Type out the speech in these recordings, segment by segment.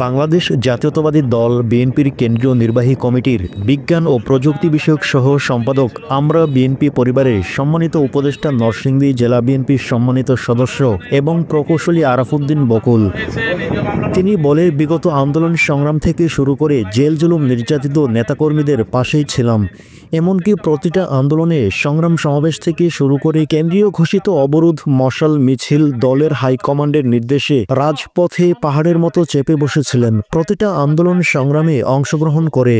বাংলাদেশ জাতীয়তাবাদী দল বিএনপির কেন্দ্রীয় নির্বাহী কমিটির বিজ্ঞান ও প্রযুক্তি বিষয়ক সহ সম্পাদক আমরা বিএনপি পরিবারের সম্মানিত উপদেষ্টা নরসিংদী জেলা বিএনপির সম্মানিত সদস্য এবং প্রকৌশলী আরাফুদ্দিন বকুল তিনি বলে, বিগত আন্দোলন সংগ্রাম থেকে শুরু করে জেল জুলুম নির্যাতিত নেতাকর্মীদের পাশেই ছিলাম। এমনকি প্রতিটা আন্দোলনে সংগ্রাম সমাবেশ থেকে শুরু করে কেন্দ্রীয় ঘোষিত অবরোধ, মশাল মিছিল দলের হাইকমান্ডের নির্দেশে রাজপথে পাহাড়ের মতো চেপে বসেছিলেন প্রতিটা আন্দোলন সংগ্রামে অংশগ্রহণ করে।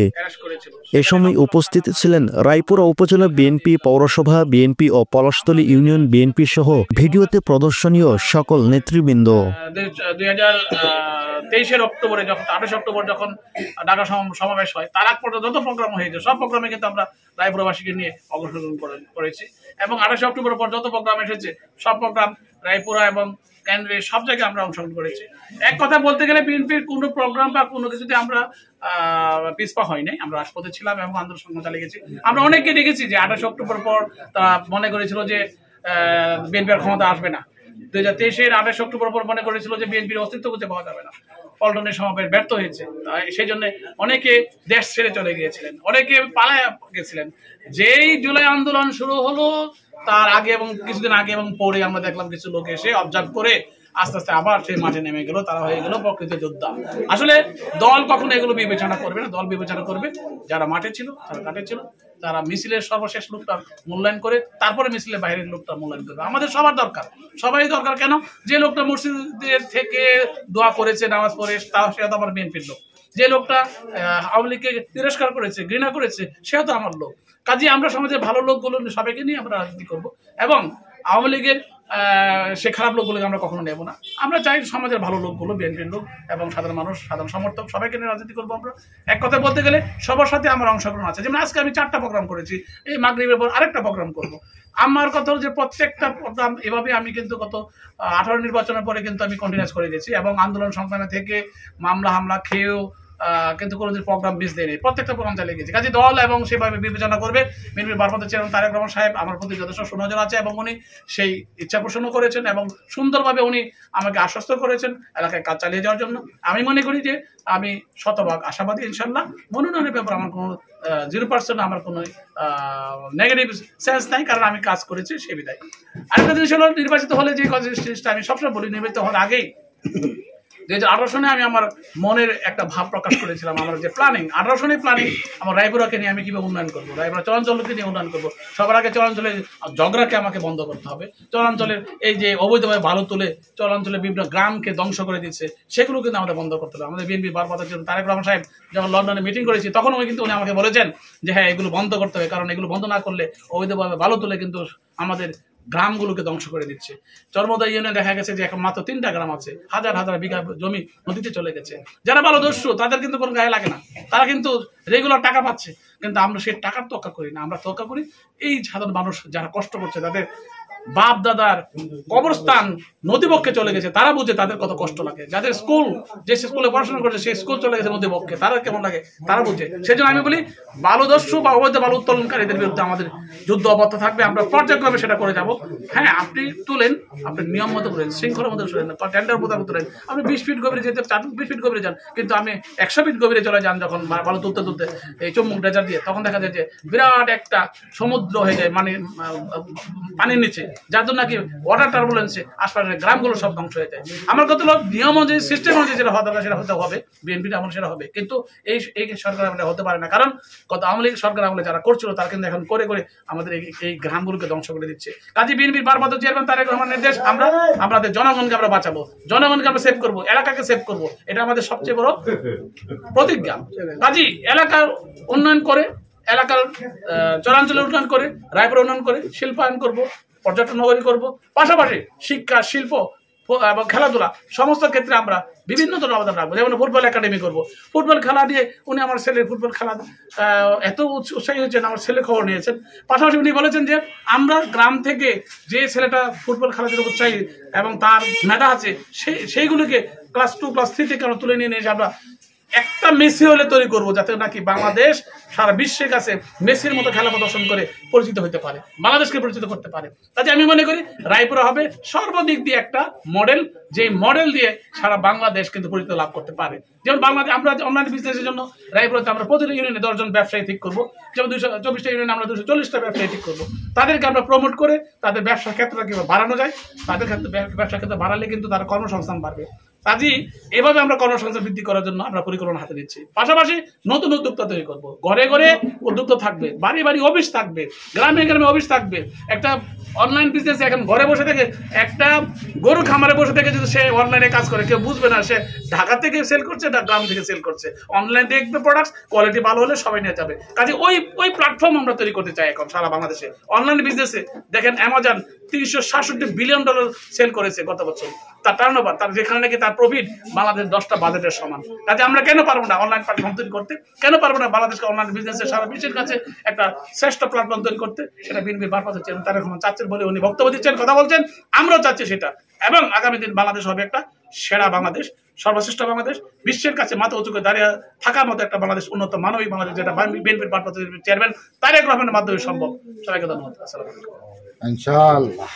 এ সময় উপস্থিত ছিলেন রায়পুরা উপজেলা বিএনপি, পৌরসভা বিএনপি ও পলাশতলী ইউনিয়ন বিএনপি সহ ভিডিওতে প্রদর্শনীয় সকল নেতৃবৃন্দ। 2023 অক্টোবরে যখন 28 অক্টোবর যখন ঢাকা সমাবেশ হয়, তার আগ পর্যন্ত যত প্রোগ্রাম হয়েছে সব প্রোগ্রামে কিন্তু আমরা রায়পুরাবাসীকে নিয়ে অংশগ্রহণ করেছি এবং 28 অক্টোবর পর যত প্রোগ্রাম এসেছে সব প্রোগ্রাম রায়পুরা এবং কেন্দ্রে সব জায়গায় আমরা অংশগ্রহণ করেছি। এক কথা বলতে গেলে বিএনপির কোনো প্রোগ্রাম বা কোনো কিছুতে আমরা পিছপা হয় নাই, আমরা রাজপথে ছিলাম এবং আন্দোলন সংগ্রাম চালিয়ে গেছি। আমরা অনেককে দেখেছি যে 28 অক্টোবর পর তারা মনে করেছিল যে বিএনপি আর ক্ষমতা আসবে না। 2023 28 অক্টোবর পর মনে করেছিল যে বিএনপির অস্তিত্ব খুঁজে পাওয়া যাবে না। পল্টনের সমাবেশ ব্যর্থ হয়েছে, সেই জন্য অনেকে দেশ ছেড়ে চলে গিয়েছিলেন, অনেকে পালায় গেছিলেন। যেই জুলাই আন্দোলন শুরু হলো তার আগে এবং কিছুদিন আগে এবং পরে আমরা দেখলাম কিছু লোক এসে অবজার্ভ করে আস্তে আস্তে আবার সেই মাঠে নেমে গেল, তারা হয়ে গেল প্রকৃত যোদ্ধা। আসলে দল কখনো এগুলো বিবেচনা করবে না, দল বিবেচনা করবে যারা মাঠে ছিল, যারা ঘাটে ছিল, তারা মিছিলের সর্বশেষ লোকটা মূল্যায়ন করে তারপরে মিছিলের বাইরের লোকটা মূল্যায়ন করবে। আমাদের সবার দরকার, সবাই দরকার। কেন? যে লোকটা মসজিদের থেকে দোয়া করেছে, নামাজ পড়ে, সে তো আমার বিএনপির লোক। যে লোকটা আওয়ামী লীগকে তিরস্কার করেছে, ঘৃণা করেছে, সেও তো আমার লোক। কাজে আমরা সমাজের ভালো লোকগুলো সবাইকে নিয়ে আমরা রাজনীতি করবো এবং আওয়ামী লীগের সে খারাপ লোকগুলোকে আমরা কখনো নেব না। আমরা চাই সমাজের ভালো লোকগুলো, বিএনপির লোক এবং সাধারণ মানুষ, সাধারণ সমর্থক সবাইকে নিয়ে রাজনীতি করবো আমরা। এক কথা বলতে গেলে সবার সাথে আমার অংশগ্রহণ আছে। যেমন আজকে আমি 4টা প্রোগ্রাম করেছি, এই মাগরিবের পর আরেকটা প্রোগ্রাম করবো। আমার কথা হলো যে প্রত্যেকটা প্রোগ্রাম এভাবে আমি কিন্তু গত 18 নির্বাচনের পরে কিন্তু আমি কন্টিনিউস করে গেছি এবং আন্দোলন সংগ্রামে থেকে মামলা হামলা খেয়েও কিন্তু কোনোদিন প্রোগ্রাম মিস দেয়নি, প্রত্যেকটা প্রোগ্রাম চালিয়ে গেছে। কাজে দল এবং সেভাবে বিবেচনা করবে। বিএনপির ভারপ্রাপ্ত চেয়ারম্যান তারেক রহমান সাহেব আমার প্রতি যথেষ্ট সুনজর আছে এবং উনি সেই ইচ্ছা পোষণ করেছেন এবং সুন্দরভাবে উনি আমাকে আশ্বস্ত করেছেন এলাকায় কাজ চালিয়ে যাওয়ার জন্য। আমি মনে করি যে আমি শতভাগ আশাবাদী, ইনশাল্লাহ। মনোনয়নের ব্যাপারে আমার কোনো 0% আমার কোনো নেগেটিভ সেন্স নাই, কারণ আমি কাজ করেছি সে বিদায়। আরেকটা জিনিস হলো, নির্বাচিত হলে যে জিনিসটা আমি সবসময় বলি, নির্বাচিত হওয়ার আগেই 2018 সনে আমি আমার মনের একটা ভাব প্রকাশ করেছিলাম। আমার যে প্ল্যানিং, 18 সনে প্ল্যানিং, আমার রায়পুরাকে নিয়ে আমি কিভাবে উন্নয়ন করবো, রায়পুরা চরাঞ্চলকে নিয়ে উন্নয়ন করবো। সবার আগে চরাঞ্চলের ঝগড়াকে আমাকে বন্ধ করতে হবে। চরাঞ্চলের এই যে অবৈধভাবে ভালো তুলে চরাঞ্চলের বিভিন্ন গ্রামকে ধ্বংস করে দিচ্ছে, সেগুলো কিন্তু আমাদের বন্ধ করতে হবে। আমাদের বিএনপি বারবার তারেক রহমান সাহেব যখন লন্ডনে মিটিং করেছি তখন কিন্তু উনি আমাকে বলেছেন যে হ্যাঁ, এগুলো বন্ধ করতে হবে, কারণ এগুলো বন্ধ না করলে অবৈধভাবে ভালো তুলে কিন্তু আমাদের গ্রামগুলোকে ধ্বংস করে দিচ্ছে। চরমোদা ইউনিয়নে দেখা গেছে যে এখন মাত্র 3টা গ্রাম আছে, হাজার হাজার বিঘা জমি নদীতে চলে গেছে। যারা ভালো দস্যু তাদের কিন্তু কোনো গায়ে লাগে না, তারা কিন্তু রেগুলার টাকা পাচ্ছে, কিন্তু আমরা সেই টাকার তোয়াক্কা করি না। আমরা তোয়াক্কা করি এই সাধারণ মানুষ যারা কষ্ট করছে, তাদের বাপ দাদার কবরস্থান নদীবক্ষে চলে গেছে, তারা বুঝে তাদের কত কষ্ট লাগে। যাদের স্কুল, যে স্কুলে পড়াশোনা করছে সেই স্কুল চলে গেছে নদীবক্ষে, তারা কেমন লাগে তারা বুঝে। সেই জন্য আমি বলি বালুদস্যু বা অবৈধ বালু উত্তোলনকারীদের বিরুদ্ধে আমাদের যুদ্ধ অব্যাহত থাকবে। আমরা পর্যায়ক্রমে সেটা করে যাব। হ্যাঁ, আপনি তুলেন, আপনি নিয়ম মতো করেন, শৃঙ্খলার মতো তুলেন, টেন্ডার মোতাবেক তুলেন। আপনি 20 ফিট গভীরে যেতে চান, 20 ফিট গভীরে যান, কিন্তু আমি 100 ফিট গভীরে চলে যান যখন বালু তুলতে তুলতে এই চুম্বক ড্রেজার দিয়ে, তখন দেখা যায় যে বিরাট একটা সমুদ্র হয়ে যায় মানে পানির নিচে, যার জন্য নাকি ওয়াটার টার্বুলেন্সে আশপাশের গ্রামগুলো সব ধ্বংস হয়ে যায়। আমার কত লোক নিয়ম অনুযায়ী, সিস্টেম অনুযায়ী যেটা হওয়া দরকার সেটা হতে হবে, বিএনপিটা এমন সেটা হবে, কিন্তু এই সরকার আমলে হতে পারে না। কারণ গত আওয়ামী লীগ সরকার আমলে যারা করছিল তারা কিন্তু এখন করে করে আমাদের এই গ্রামগুলোকে ধ্বংস করে দিচ্ছে। কাজে বিএনপির ভারপ্রাপ্ত চেয়ারম্যান তারেক রহমানের নির্দেশ, আমরা আমাদের জনগণকে আমরা বাঁচাবো, জনগণকে আমরা সেভ করবো, এলাকাকে সেভ করবো, এটা আমাদের সবচেয়ে বড় প্রতিজ্ঞা। কাজে এলাকার উন্নয়ন করে, এলাকার চরাঞ্চলের উন্নয়ন করে, রায়পুর উন্নয়ন করে, শিল্পায়ন করবো, পর্যটন নগরী করবো, পাশাপাশি শিক্ষা, শিল্প এবং খেলাধুলা সমস্ত ক্ষেত্রে আমরা বিভিন্ন ধরনের অবদান রাখবো। যেমন ফুটবল একাডেমি করবো, ফুটবল খেলা নিয়ে উনি আমার ছেলের ফুটবল খেলা এত উৎসাহী হয়েছেন, আমার ছেলে খবর নিয়েছেন। পাশাপাশি উনি বলেছেন যে আমরা গ্রাম থেকে যে ছেলেটা ফুটবল খেলার জন্য উৎসাহী এবং তার মেধা আছে সেইগুলোকে ক্লাস 2 ক্লাস 3 থেকে আমরা তুলে নিয়ে এসে আমরা একটা মেসি হলে তৈরি করবো, যাতে নাকি বাংলাদেশ সারা বিশ্বের কাছে মেসির মতো খেলা প্রদর্শন করে পরিচিত হতে পারে, বাংলাদেশকে পরিচিত করতে পারে। কাজে আমি মনে করি রায়পুরা হবে সর্বদিক দিয়ে একটা মডেল, যে মডেল দিয়ে সারা বাংলাদেশ কিন্তু পরিচিত লাভ করতে পারে। যেমন বাংলাদেশ আমরা অনলাইন বিজনেসের জন্য রায়পুরাতে আমরা প্রতিটি ইউনিয়নে 10 জন ব্যবসায়ী ঠিক করবো, যেমন 224টা ইউনিয়নে আমরা 240টা ব্যবসায়ী ঠিক করবো। তাদেরকে আমরা প্রমোট করে তাদের ব্যবসার ক্ষেত্রটা কিভাবে বাড়ানো যায়, তাদের ক্ষেত্রে ব্যবসার ক্ষেত্রে বাড়ালে কিন্তু তার কর্মসংস্থান বাড়বে। কাজেই এভাবে আমরা কর্মসংস্থান বৃদ্ধি করার জন্য আমরা পরিকল্পনা হাতে নিচ্ছি। পাশাপাশি নতুন উদ্যোক্তা তৈরি করবো, ঘরে ঘরে উদ্যোক্তা থাকবে, বাড়ি বাড়ি অফিস থাকবে, গ্রামে গ্রামে অফিস থাকবে। একটা অনলাইন বিজনেস এখন ঘরে বসে থেকে, একটা গরু খামারে বসে থেকে যদি সে অনলাইনে কাজ করে, কেউ বুঝবে না সে ঢাকা থেকে সেল করছে না গ্রাম থেকে সেল করছে। অনলাইন দেখবে প্রোডাক্ট, কোয়ালিটি ভালো হলে সবাই নিয়ে যাবে। কাজে ওই প্ল্যাটফর্ম আমরা তৈরি করতে চাই এখন সারা বাংলাদেশে। অনলাইন বিজনেসে দেখেন অ্যামাজন $367 বিলিয়ন সেল করেছে গত বছর, তার টার্নওভার, তার যেখানে নাকি তার প্রফিট বাংলাদেশ 10টা বাজেটের সমান। কাজে আমরা কেন পারবো না অনলাইন প্ল্যাটফর্ম তৈরি করতে, কেন পারবো না বাংলাদেশকে অনলাইন বিজনেসের সারা বিশ্বের কাছে একটা শ্রেষ্ঠ প্ল্যাটফর্ম তৈরি করতে? সেটা বিএনপির ভারপ্রাপ্ত চেয়ারম্যান তারেক রহমান চাচ্ছেন বলে উনি বক্তব্য দিচ্ছেন, কথা বলছেন, আমরাও চাচ্ছি সেটা। এবং আগামী দিন বাংলাদেশ হবে একটা সেরা বাংলাদেশ, সর্বশ্রেষ্ঠ বাংলাদেশ, বিশ্বের কাছে মাথা উঁচু করে দাঁড়িয়ে থাকার মতো একটা বাংলাদেশ, উন্নত মানবিক বাংলাদেশ, যেটা বিএনপির ভারপ্রাপ্ত চেয়ারম্যান তারেক রহমানের মাধ্যমে সম্ভব। সবাইকে ধন্যবাদ। আসসালামু আলাইকুম। ইনশাআল্লাহ।